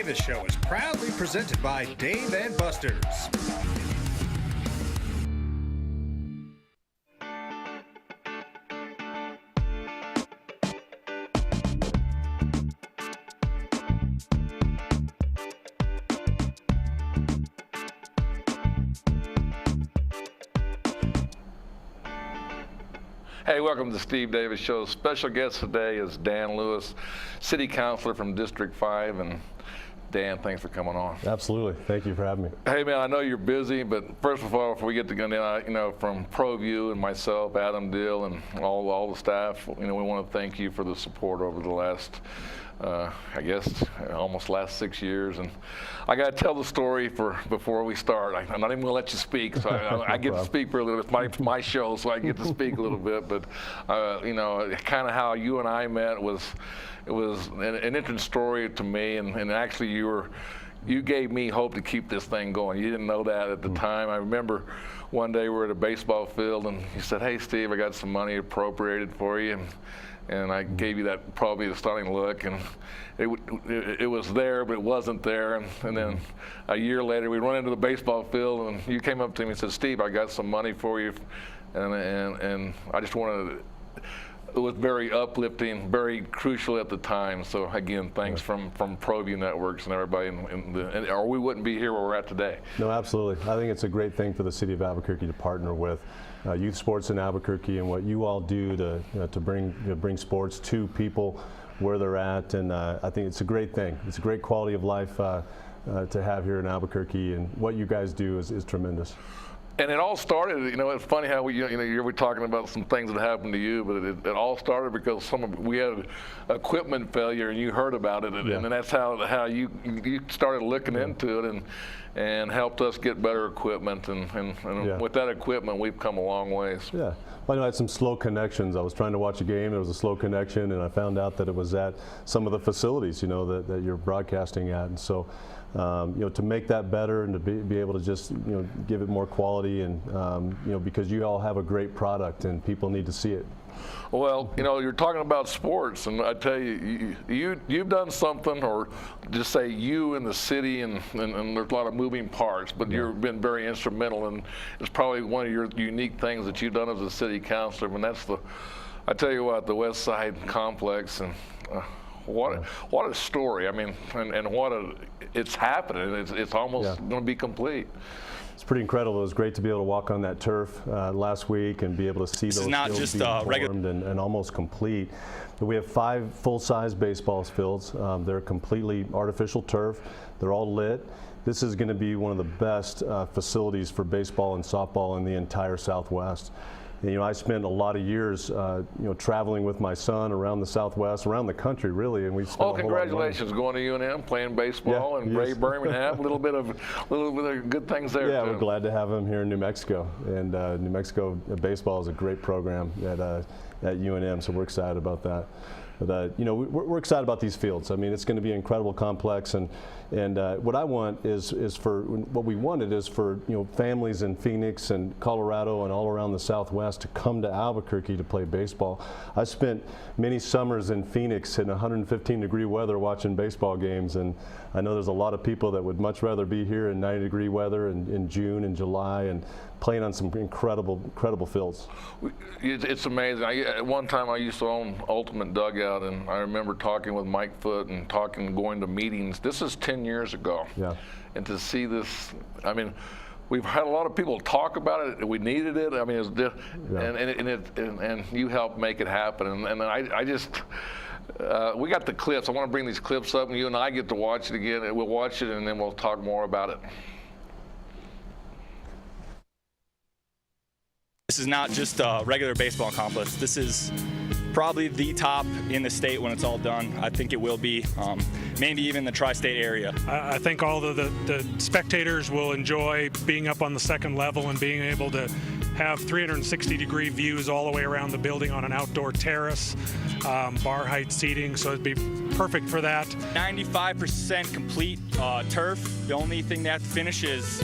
Davis Show is proudly presented by Dave and Buster's. Hey, welcome to the Steve Davis Show. Special guest today is Dan Lewis, City Councilor from District 5. And Dan, thanks for coming on. Absolutely. Thank you for having me. Hey, man, I know you're busy, but first of all, before we get to go, from Proview and myself, Adam Dill, and all the staff, we want to thank you for the support over the last, I guess, almost last 6 years. And I got to tell the story before we start. I'm not even going to let you speak, so I get to speak for a little bit. It's my show, so I get to speak a little bit. But, kind of how you and I met it was an interesting story to me, and actually you gave me hope to keep this thing going. You didn't know that at the time. I remember one day we were at a baseball field, and you said, "Hey, Steve, I got some money appropriated for you." And I gave you that probably the stunning look, and it was there, but it wasn't there. And then a year later, we run into the baseball field, and you came up to me and said, "Steve, I got some money for you," and I just wanted to. It was very uplifting, very crucial at the time. So again, thanks from Proview Networks and everybody, or we wouldn't be here where we're at today. No, absolutely. I think it's a grethink thing for the city of Albuquerque to partner with youth sports in Albuquerque, and what you all do to bring sports to people where they're at. And I think it's a great thing. It's a great quality of life to have here in Albuquerque, and what you guys do is tremendous. And it all started, it's funny how we're talking about some things that happened to you, but it all started because we had equipment failure, and you heard about it, and that's how you started looking into it and helped us get better equipment, and with that equipment, we've come a long ways. Yeah. Well, I had some slow connections. I was trying to watch a game, there was a slow connection, and I found out that it was at some of the facilities, that you're broadcasting at, and so. To make that better and to be able to just give it more quality, and because you all have a great product and people need to see it. Well, you're talking about sports, and I tell you, you've done something, or just say you in the city, and there's a lot of moving parts, but you've been very instrumental, and it's probably one of your unique things that you've done as a city councilor, and that's I tell you what, the West Side Complex, and what a story. I mean, and it's happening. It's almost going to be complete. It's pretty incredible. It was great to be able to walk on that turf last week and be able to see those fields being formed and almost complete. We have 5 full-size baseball fields. They're completely artificial turf. They're all lit. This is going to be one of the best facilities for baseball and softball in the entire Southwest. And, I spent a lot of years, traveling with my son around the Southwest, around the country, really, and we've spent. Oh, congratulations! Going to UNM, playing baseball, and Gray Birmingham. A little bit of good things there. Yeah, too. We're glad to have him here in New Mexico, and New Mexico baseball is a great program at UNM, so we're excited about that. But we're excited about these fields. I mean, it's going to be an incredible complex, and what I want what we wanted is for families in Phoenix and Colorado and all around the Southwest to come to Albuquerque to play baseball. I spent many summers in Phoenix in 115-degree weather watching baseball games, and I know there's a lot of people that would much rather be here in 90-degree weather in June and July and playing on some incredible fields. It's amazing. At one time I used to own Ultimate Dugout, and I remember talking with Mike Foote and going to meetings. This is 10 years ago. Yeah. And to see this, I mean, we've had a lot of people talk about it. We needed it. I mean, and you helped make it happen. And I just. We got the clips. I want to bring these clips up, and you and I get to watch it again. We'll watch it, and then we'll talk more about it. This is not just a regular baseball complex. This is probably the top in the state when it's all done. I think it will be, maybe even the tri-state area. I think all of the spectators will enjoy being up on the second level and being able to have 360-degree views all the way around the building on an outdoor terrace, bar height seating, so it'd be perfect for that. 95% complete turf. The only thing they have to finish is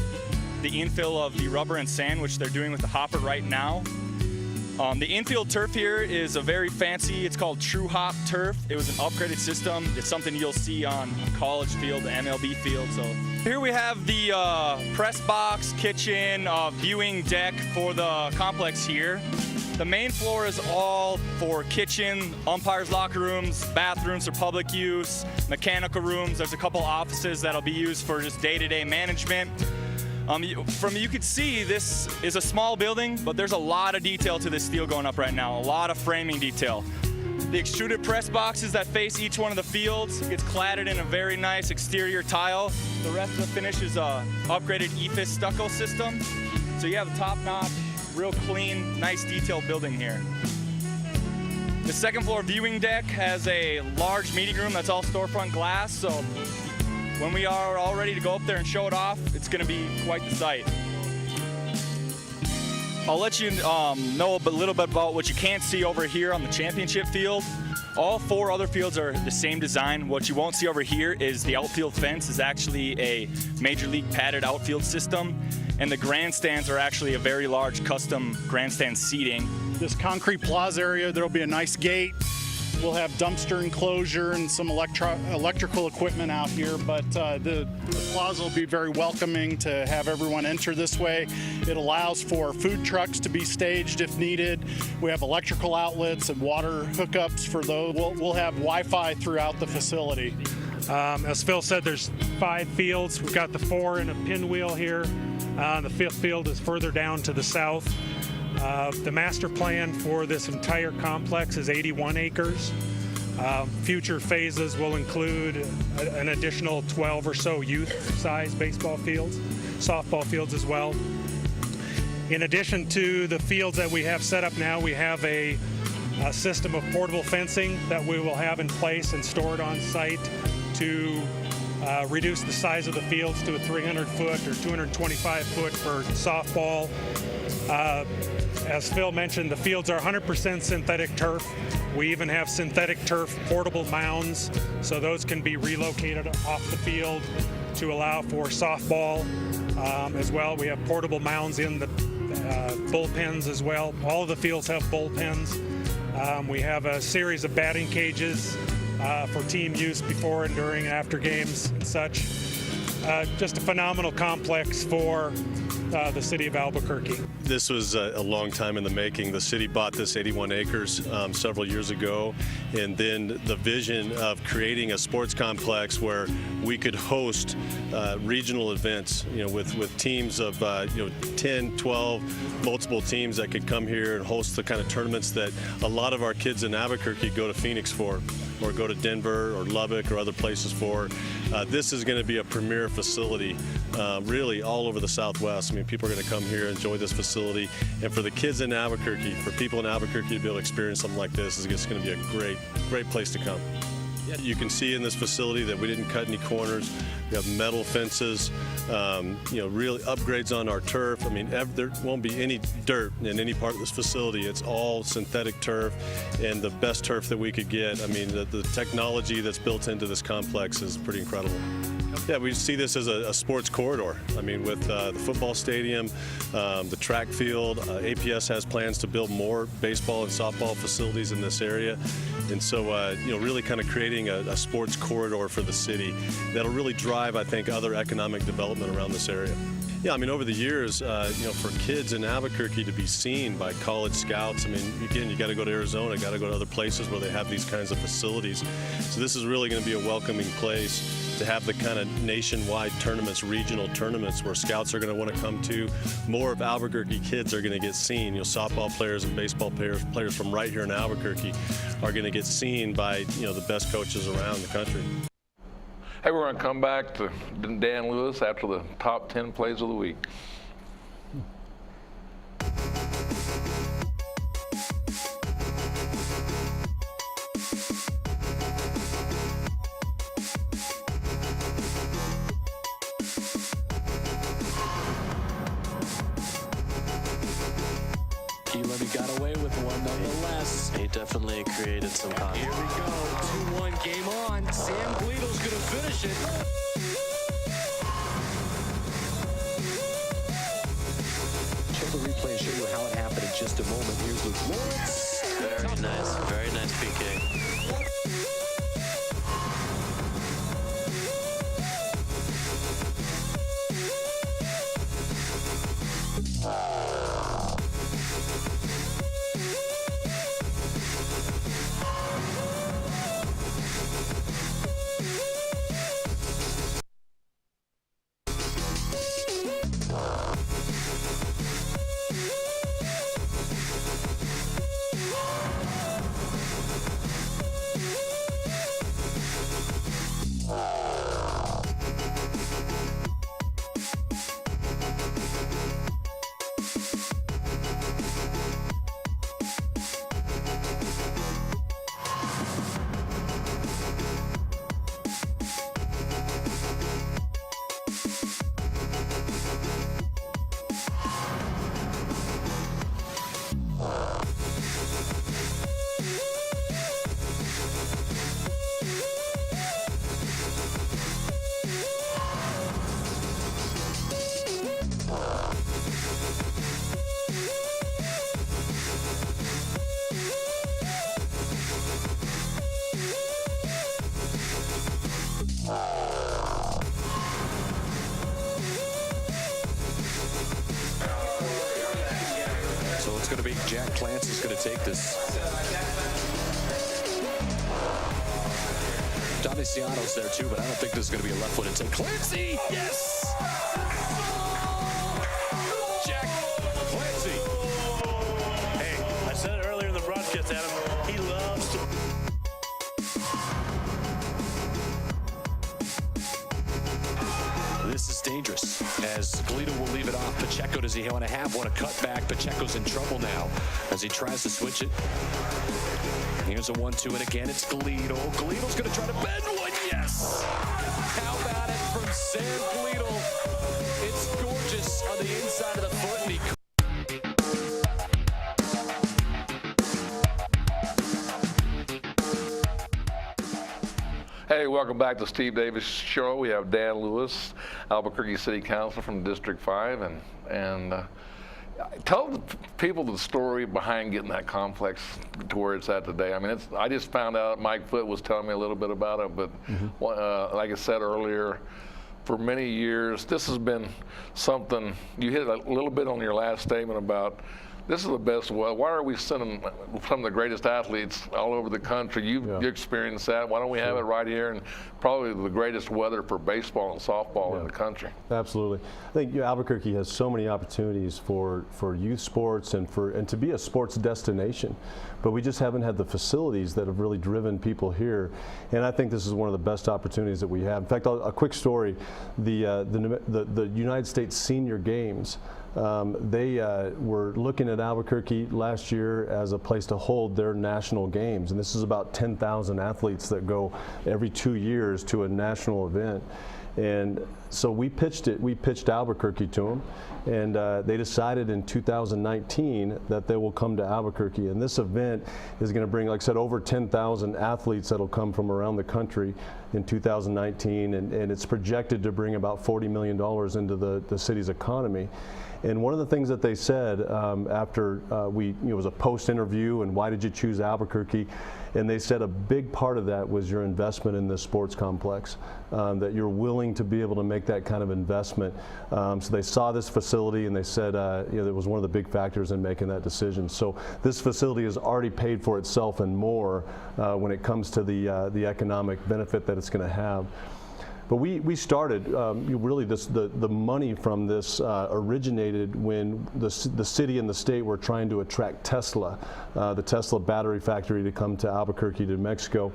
the infill of the rubber and sand, which they're doing with the hopper right now. The infield turf here is a very fancy, it's called True Hop turf. It was an upgraded system. It's something you'll see on college field, the MLB field. So here we have the press box, kitchen, viewing deck for the complex here. The main floor is all for kitchen, umpires' locker rooms, bathrooms for public use, mechanical rooms. There's a couple offices that'll be used for just day-to-day management. You can see this is a small building, but there's a lot of detail to this steel going up right now, a lot of framing detail. The extruded press boxes that face each one of the fields gets cladded in a very nice exterior tile. The rest of the finish is a upgraded EFIS stucco system. So you have a top-notch, real clean, nice detailed building here. The second floor viewing deck has a large meeting room that's all storefront glass, so when we are all ready to go up there and show it off, it's going to be quite the sight. I'll let you know a little bit about what you can't see over here on the championship field. All 4 other fields are the same design. What you won't see over here is the outfield fence is actually a Major League padded outfield system, and the grandstands are actually a very large custom grandstand seating. This concrete plaza area, there'll be a nice gate. We'll have dumpster enclosure and some electrical equipment out here, but the plaza will be very welcoming to have everyone enter this way. It allows for food trucks to be staged if needed. We have electrical outlets and water hookups for those. We'll have Wi-Fi throughout the facility. As Phil said, there's 5 fields. We've got the 4 in a pinwheel here. The 5th field is further down to the south. The master plan for this entire complex is 81 acres. Future phases will include an additional 12 or so youth-size baseball fields, softball fields as well. In addition to the fields that we have set up now, we have a system of portable fencing that we will have in place and stored on site to reduce the size of the fields to a 300-foot or 225-foot for softball. As Phil mentioned, the fields are 100% synthetic turf. We even have synthetic turf portable mounds, so those can be relocated off the field to allow for softball as well. We have portable mounds in the bullpens as well. All of the fields have bullpens. We have a series of batting cages for team use before and during and after games and such. Just a phenomenal complex for the city of Albuquerque. This was a long time in the making. The city bought this 81 acres several years ago, and then the vision of creating a sports complex where we could host regional events, with teams of 10, 12, multiple teams that could come here and host the kind of tournaments that a lot of our kids in Albuquerque go to Phoenix for, or go to Denver or Lubbock or other places for. This is going to be a premier facility really all over the Southwest. I mean, people are going to come here, enjoy this facility, and for the kids in Albuquerque, for people in Albuquerque to be able to experience something like this is just going to be a great place to come. You can see in this facility that we didn't cut any corners. We have metal fences, really upgrades on our turf. I mean, there won't be any dirt in any part of this facility. It's all synthetic turf and the best turf that we could get. I mean, the technology that's built into this complex is pretty incredible. Yeah, we see this as a sports corridor. I mean, with the football stadium, the track field, APS has plans to build more baseball and softball facilities in this area. And so, really kind of creating a sports corridor for the city that'll really drive, I think, other economic development around this area. Yeah, I mean, over the years, for kids in Albuquerque to be seen by college scouts, I mean, again, you got to go to Arizona, got to go to other places where they have these kinds of facilities. So this is really going to be a welcoming place to have the kind of nationwide tournaments, regional tournaments where scouts are going to want to come to. More of Albuquerque kids are going to get seen. Softball players and baseball players from right here in Albuquerque are going to get seen by, the best coaches around the country. Hey, we're going to come back to Dan Lewis after the top 10 plays of the week. He got away with one nonetheless. He definitely created some contact. Here we go, 2-1, game on. Sam Guido's gonna finish it. Check the replay and show you how it happened just a moment. Here's Luke Lawrence. Very nice PK. So it's going to be Jack Clancy is going to take this. Doniciano's there too, but I don't think this is going to be a left-footed take. Clancy, yes! Jack Clancy. Hey, I said it earlier in the broadcast, Adam. He loves to. This is dangerous as Galito will leave it off. Pacheco, does he want to have one? A cutback. Pacheco's in trouble now as he tries to switch it. Here's a 1-2, and again it's Galito. Galito's going to try to bend one. Yes! How about it from Sam Galito? It's gorgeous on the inside of the foot, and he Hey, welcome back to Steve Davis Show. We have Dan Lewis, Albuquerque City Councilor from District 5, and tell the people the story behind getting that complex to where it's at today. I mean, I just found out Mike Foote was telling me a little bit about it, but like I said earlier, for many years, this has been something, you hit a little bit on your last statement about this is the best. Well, why are we sending some of the greatest athletes all over the country? You experienced that. Why don't we have it right here in probably the greatest weather for baseball and softball in the country? Absolutely. I think Albuquerque has so many opportunities for youth sports and to be a sports destination, but we just haven't had the facilities that have really driven people here. And I think this is one of the best opportunities that we have. In fact, a quick story: the United States Senior Games. They were looking at Albuquerque last year as a place to hold their national games, and this is about 10,000 athletes that go every 2 years to a national event. And so we pitched Albuquerque to them, and they decided in 2019 that they will come to Albuquerque. And this event is going to bring, like I said, over 10,000 athletes that'll come from around the country in 2019, and it's projected to bring about $40 million into the city's economy. And one of the things that they said after it was a post-interview, and why did you choose Albuquerque? And they said a big part of that was your investment in this sports complex, that you're willing to be able to make that kind of investment. So they saw this facility, and they said that was one of the big factors in making that decision. So this facility has already paid for itself and more when it comes to the economic benefit that it's going to have. But we started, really the money from this originated when the city and the state were trying to attract Tesla, the Tesla battery factory, to come to Albuquerque, New Mexico.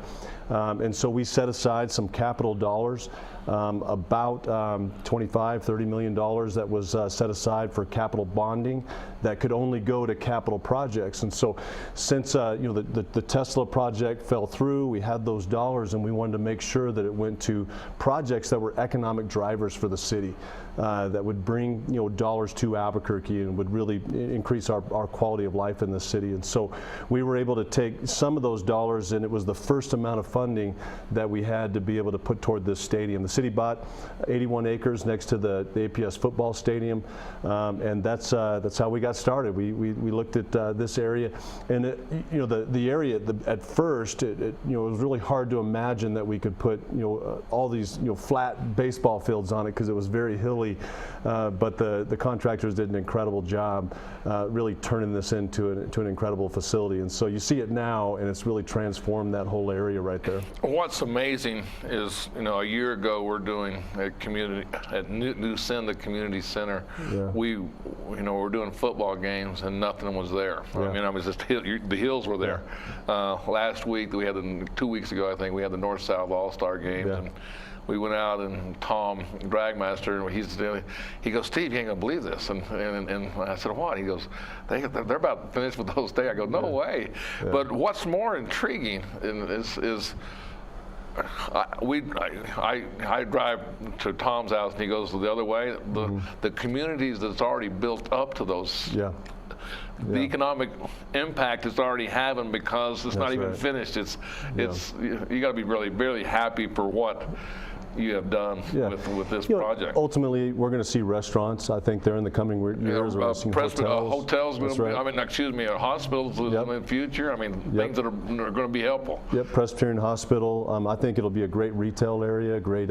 And so we set aside some capital dollars, about $25–30 million that was set aside for capital bonding that could only go to capital projects. And so since the Tesla project fell through, we had those dollars, and we wanted to make sure that it went to projects that were economic drivers for the city. that would bring dollars to Albuquerque and would really increase our quality of life in the city. And so we were able to take some of those dollars, and it was the first amount of funding that we had to be able to put toward this stadium. The city bought 81 acres next to the APS football stadium, and that's how we got started. We looked at this area, and the area at first it was really hard to imagine that we could put all these flat baseball fields on it because it was very hilly, but the contractors did an incredible job really turning this into an incredible facility. And so you see it now, and it's really transformed that whole area right there. What's amazing is, a year ago we're doing a community at New Cinda Community Center. Yeah. We're doing football games and nothing was there. Yeah. I was just the hills were there. Yeah. Last week 2 weeks ago, I think we had the North-South All-Star games. Yeah. And we went out, and Tom Dragmaster, he goes, Steve, you ain't gonna believe this. And I said, what? He goes, they're about to finish with those days. I go, no way. Yeah. But what's more intriguing is I drive to Tom's house, and he goes the other way. The communities that's already built up to those. Yeah. The economic impact it's already having because it's not even finished. You got to be really happy for what you have done with this project. Ultimately, we're going to see restaurants. I think they're in the coming years. Hotels. Hospitals in the future. Things that are going to be helpful. Yep, Presbyterian Hospital. I think it'll be a great retail area, a great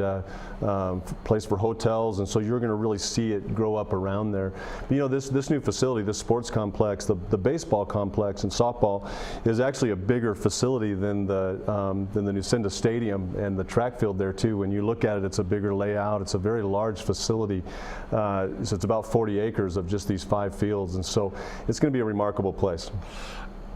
place for hotels, and so you're going to really see it grow up around there. But, this new facility, this sports complex, the baseball complex and softball, is actually a bigger facility than the New Cinda Stadium and the track field there too. When you look at it, it's a bigger layout. It's a very large facility. So it's about 40 acres of just these 5 fields, and so it's going to be a remarkable place.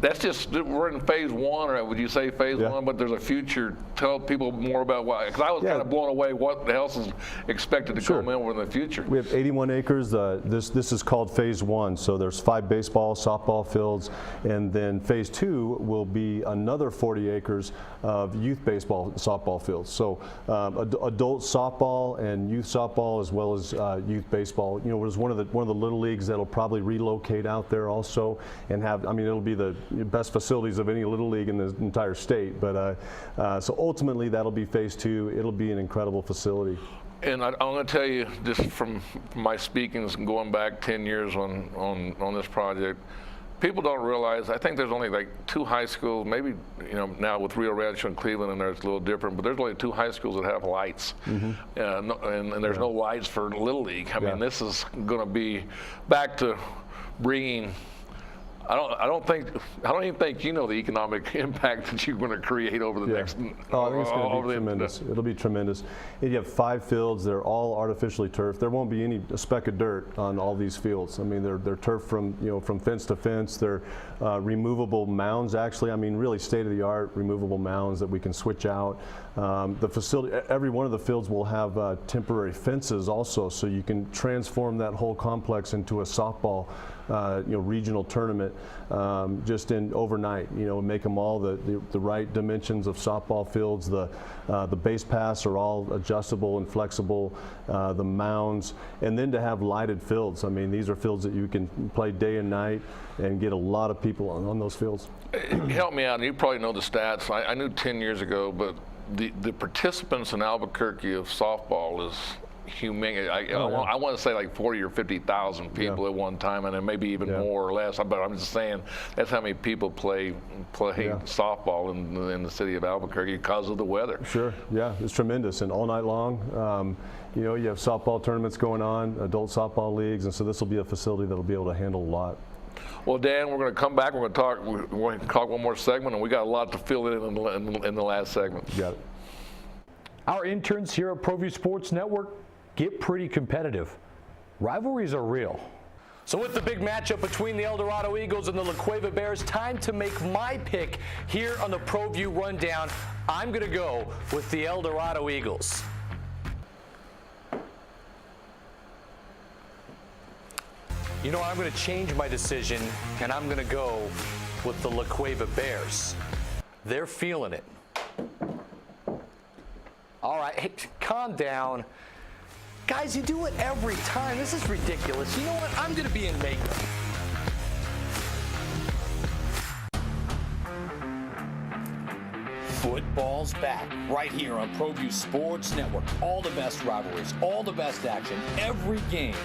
That's just, we're in phase 1, or would you say phase 1, but there's a future. Tell people more about why, because I was kind of blown away what else is expected to come in the future. We have 81 acres. This is called phase 1, so there's 5 baseball, softball fields, and then phase 2 will be another 40 acres of youth baseball, softball fields. So adult softball and youth softball, as well as youth baseball. There's one of the little leagues that'll probably relocate out there also, and have. It'll be the best facilities of any little league in the entire state. But so ultimately, that'll be phase 2. It'll be an incredible facility. And I'm going to tell you, just from my speakings going back 10 years on this project, people don't realize, I think there's only like 2 high schools, maybe now with Rio Rancho and Cleveland, and there's a little different, but there's only 2 high schools that have lights. And there's no lights for Little League. This is going to be back to bringing. I don't even think the economic impact that you're going to create over the next. I think it's going to be tremendous. It'll be tremendous. And you have 5 fields. They're all artificially turfed. There won't be a speck of dirt on all these fields. They're turfed from fence to fence. They're removable mounds. Actually, really state of the art removable mounds that we can switch out. The facility, every one of the fields will have temporary fences also, so you can transform that whole complex into a softball regional tournament just in overnight. Make them all the right dimensions of softball fields. The base paths are all adjustable and flexible. The mounds, and then to have lighted fields. These are fields that you can play day and night and get a lot of people on those fields. Help me out. You probably know the stats. I knew 10 years ago, but the participants in Albuquerque of softball is humongous. I want to say like 40 or 50,000 people at one time, and then maybe even more or less. But I'm just saying that's how many people play softball in the city of Albuquerque because of the weather. Sure, it's tremendous, and all night long. You have softball tournaments going on, adult softball leagues, and so this will be a facility that will be able to handle a lot. Well, Dan, we're going to come back. We're going to talk one more segment, and we got a lot to fill in the last segment. You got it. Our interns here at Proview Sports Network get pretty competitive. Rivalries are real. So with the big matchup between the El Dorado Eagles and the La Cueva Bears, time to make my pick here on the Proview Rundown. I'm going to go with the El Dorado Eagles. I'm going to change my decision, and I'm going to go with the La Cueva Bears. They're feeling it. All right, hey, calm down. Guys, you do it every time. This is ridiculous. You know what? I'm going to be in makeup. Football's back right here on Proview Sports Network. All the best rivalries, all the best action, every game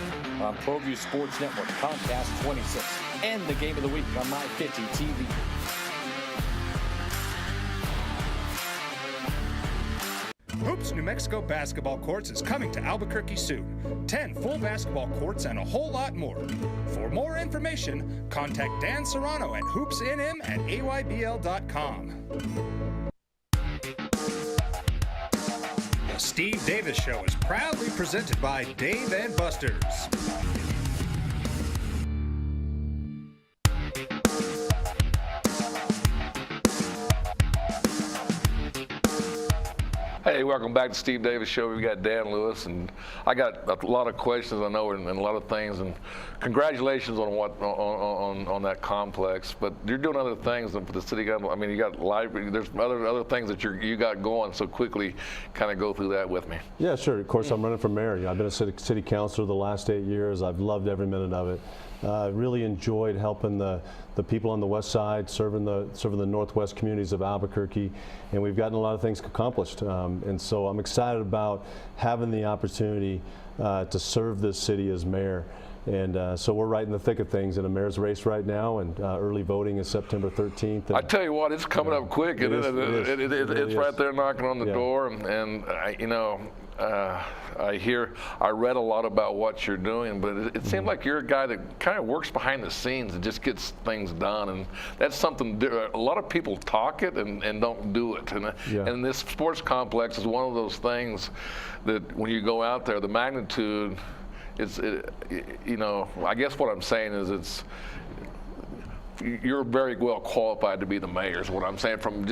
on Proview Sports Network, Comcast 26, and the game of the week on My 50 TV. Hoops New Mexico Basketball Courts is coming to Albuquerque soon. 10 full basketball courts and a whole lot more. For more information, contact Dan Serrano at hoopsnm@aybl.com. The Steve Davis Show is proudly presented by Dave and Buster's. Hey, welcome back to Steve Davis Show. We've got Dan Lewis, and I got a lot of questions, I know, and a lot of things. And congratulations on on that complex. But you're doing other things for the city government. I mean, you got library. There's other things that you got going. So quickly, kind of go through that with me. Yeah, sure. Of course, I'm running for mayor. I've been a city councilor the last 8 years. I've loved every minute of it. Really enjoyed helping the people on the west side, serving the northwest communities of Albuquerque, and we've gotten a lot of things accomplished. And so I'm excited about having the opportunity to serve this city as mayor. And so we're right in the thick of things in a mayor's race right now, and early voting is September 13th. I tell you what, it's coming up quick. It's right there knocking on the door, and I read a lot about what you're doing, but it seems like you're a guy that kind of works behind the scenes and just gets things done, and that's something a lot of people talk it and don't do it. And this sports complex is one of those things that when you go out there, the magnitude. I guess what I'm saying is you're very well qualified to be the mayor is what I'm saying from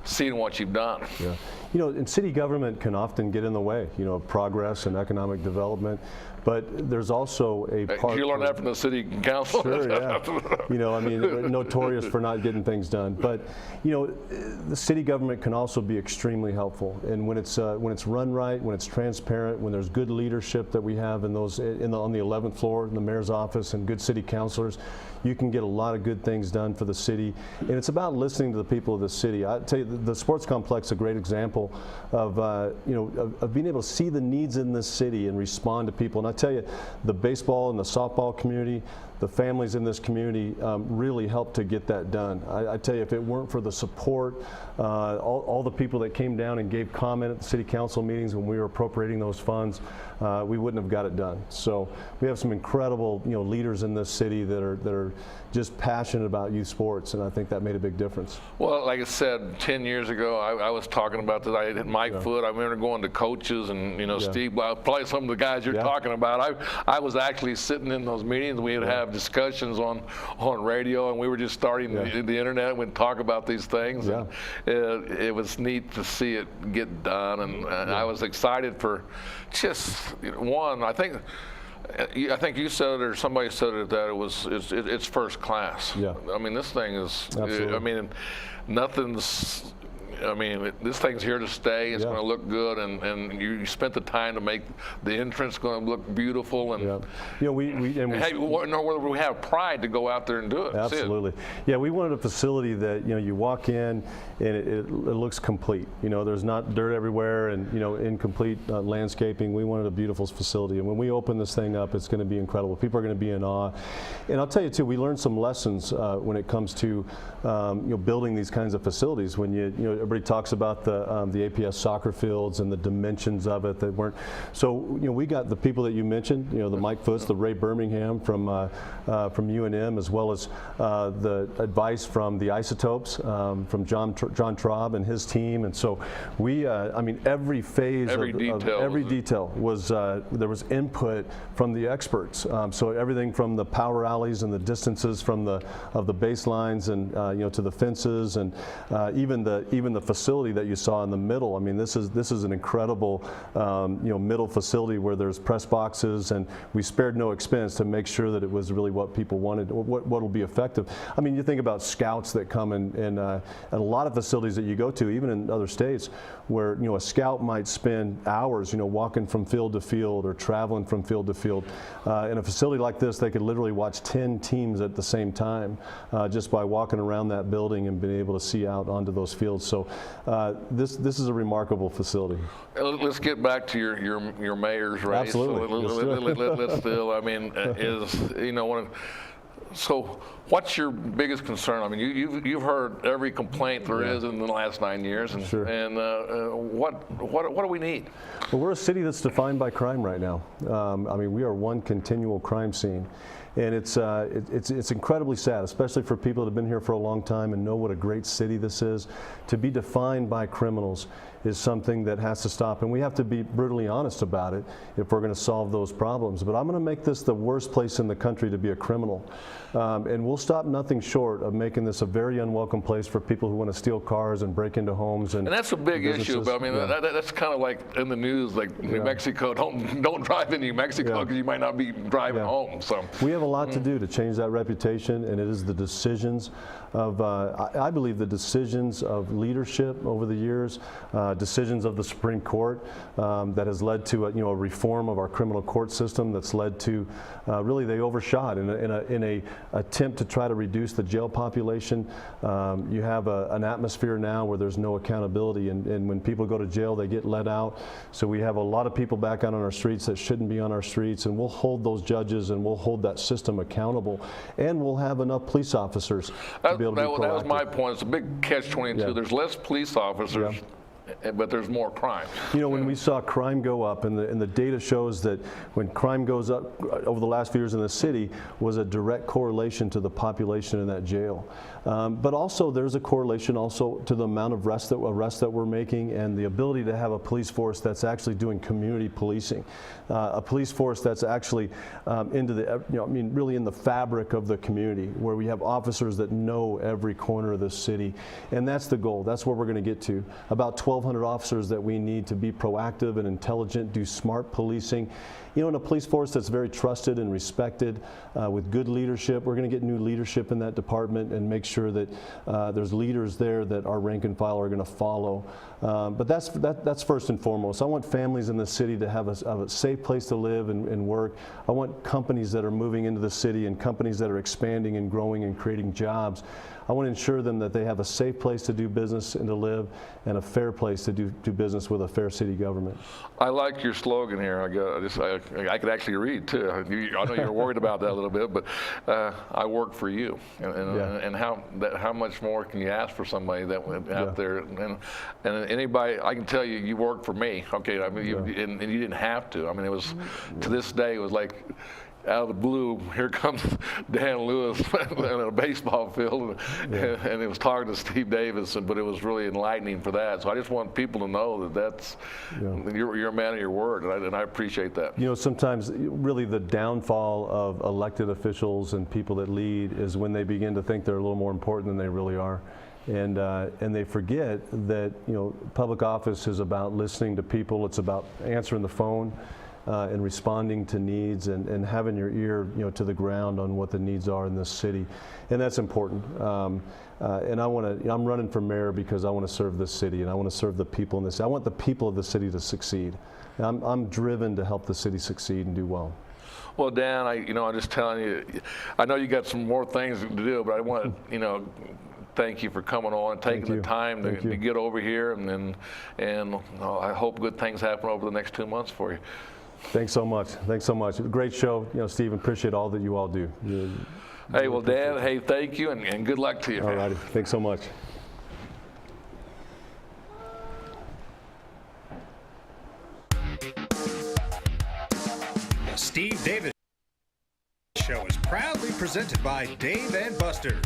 seeing what you've done. Yeah. And city government can often get in the way, of progress and economic development, but there's also a part. You learned that from the city council. Sure, yeah. They're notorious for not getting things done, but the city government can also be extremely helpful. And when it's run right, when it's transparent, when there's good leadership that we have on the 11th floor in the mayor's office and good city councilors, you can get a lot of good things done for the city. And it's about listening to the people of the city. I tell you, the sports complex is a great example of being able to see the needs in this city and respond to people. And I tell you, the baseball and the softball community, the families in this community really helped to get that done. I tell you, if it weren't for the support, all the people that came down and gave comment at the city council meetings when we were appropriating those funds, we wouldn't have got it done. So we have some incredible leaders in this city that are just passionate about youth sports, and I think that made a big difference. Well, like I said, 10 years ago, I was talking about this. I had Mike Foote. I remember going to coaches and Steve, probably some of the guys you're talking about. I was actually sitting in those meetings. We would have discussions on radio, and we were just starting the internet. We'd talk about these things. And it was neat to see it get done, and I was excited for just one. I think you said it, or somebody said it, that it's first class. Yeah. I mean, this thing is. Absolutely. I mean, nothing's. I mean, this thing's here to stay. It's going to look good, and you spent the time to make the entrance going to look beautiful. And we have pride to go out there and do it. Absolutely. Yeah, we wanted a facility that you walk in and it looks complete. There's not dirt everywhere and incomplete landscaping. We wanted a beautiful facility, and when we open this thing up, it's going to be incredible. People are going to be in awe. And I'll tell you too, we learned some lessons when it comes to building these kinds of facilities. When everybody talks about the APS soccer fields and the dimensions of it that weren't. So we got the people that you mentioned, the Mike Foots, the Ray Birmingham from UNM, as well as the advice from the Isotopes, from John Traub and his team. And so we, every phase, every detail was there was input from the experts. So everything from the power alleys and the distances from the baselines and to the fences, and even the the facility that you saw in the middle, I mean, this is an incredible, middle facility where there's press boxes, and we spared no expense to make sure that it was really what people wanted, what will be effective. I mean, you think about scouts that come in a lot of facilities that you go to, even in other states, where a scout might spend hours, walking from field to field or traveling from field to field. In a facility like this, they could literally watch 10 teams at the same time just by walking around that building and being able to see out onto those fields. So this is a remarkable facility. Let's get back to your mayor's race. Absolutely. So let's still, I mean, so what's your biggest concern? I mean, you've heard every complaint there is in the last 9 years, and, Sure. and what do we need? Well, we're a city that's defined by crime right now. I mean, we are one continual crime scene. And it's incredibly sad, especially for people that have been here for a long time and know what a great city this is. To be defined by criminals is something that has to stop, and we have to be brutally honest about it if we're going to solve those problems. But I'm going to make this the worst place in the country to be a criminal. And we'll stop nothing short of making this a very unwelcome place for people who want to steal cars and break into homes. And that's a big issue, but I mean, that's kind of like in the news, like New Mexico, don't drive in New Mexico because you might not be driving home. So we have a lot to do to change that reputation, and it is the decisions of, I believe, the decisions of leadership over the years, decisions of the Supreme Court that has led to a reform of our criminal court system that's led to really they overshot in a attempt to try to reduce the jail population. You have an atmosphere now where there's no accountability, and when people go to jail, they get let out. So we have a lot of people back out on our streets that shouldn't be on our streets, and we'll hold those judges and we'll hold that system accountable, and we'll have enough police officers to be able to be proactive. That was my point. It's a big catch-22. Yeah. There's less police officers. Yeah. But there's more crime. When we saw crime go up, and the data shows that when crime goes up over the last few years in the city was a direct correlation to the population in that jail. But also there's a correlation also to the amount of arrests that we're making, and the ability to have a police force that's actually doing community policing, a police force that's actually into the really in the fabric of the community, where we have officers that know every corner of the city, and that's the goal. That's where we're going to get to. About 1,200 officers that we need to be proactive and intelligent, do smart policing. In a police force that's very trusted and respected with good leadership. We're going to get new leadership in that department and make sure that there's leaders there that our rank and file are going to follow. But that's first and foremost. I want families in the city to have a safe place to live and work. I want companies that are moving into the city and companies that are expanding and growing and creating jobs. I want to ensure them that they have a safe place to do business and to live, and a fair place to do business with a fair city government. I like your slogan here. I could actually read too. I know you're worried about that a little bit, but I work for you, and how much more can you ask for somebody that went out there? And anybody, I can tell you work for me. Okay, I mean, and you didn't have to. I mean, it was to this day, it was like, out of the blue, here comes Dan Lewis in a baseball field, and it was talking to Steve Davis, but it was really enlightening for that. So I just want people to know that you're a man of your word, and I appreciate that. Sometimes really the downfall of elected officials and people that lead is when they begin to think they're a little more important than they really are. And they forget that public office is about listening to people. It's about answering the phone. And responding to needs and having your ear to the ground on what the needs are in this city, and that's important. And I'm running for mayor because I want to serve this city, and I want to serve the people in this. I want the people of the city to succeed. I'm driven to help the city succeed and do well. Well, Dan, I'm just telling you, I know you got some more things to do, but I want to thank you for coming on and taking the time to get over here, and I hope good things happen over the next 2 months for you. Thanks so much. Thanks so much. Great show, Steve. Appreciate all that you all do. Hey, well, Dan, hey, thank you, and good luck to you. All righty. Thanks so much. The Steve Davis Show is proudly presented by Dave & Buster's.